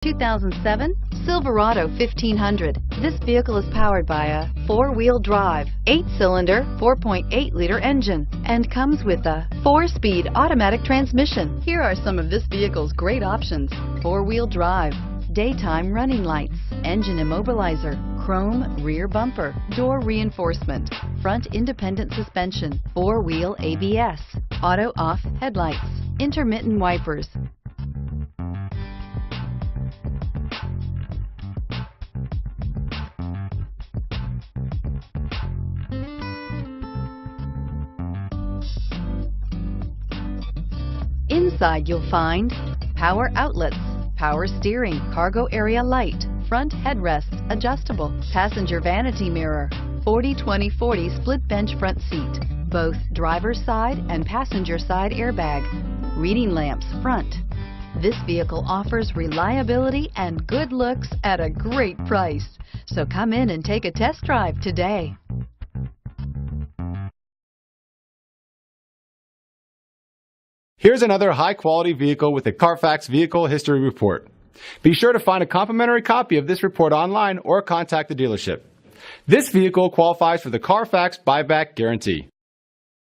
2007 Silverado 1500. This vehicle is powered by a 4-wheel drive, 8-cylinder, 4.8-liter engine, and comes with a 4-speed automatic transmission. Here are some of this vehicle's great options: 4-wheel drive, daytime running lights, engine immobilizer, chrome rear bumper, door reinforcement, front independent suspension, 4-wheel ABS, auto-off headlights, intermittent wipers. Inside you'll find power outlets, power steering, cargo area light, front headrest adjustable, passenger vanity mirror, 40-20-40 split bench front seat, both driver's side and passenger side airbag, reading lamps front. This vehicle offers reliability and good looks at a great price. So come in and take a test drive today. Here's another high-quality vehicle with a Carfax Vehicle History Report. Be sure to find a complimentary copy of this report online or contact the dealership. This vehicle qualifies for the Carfax Buyback Guarantee.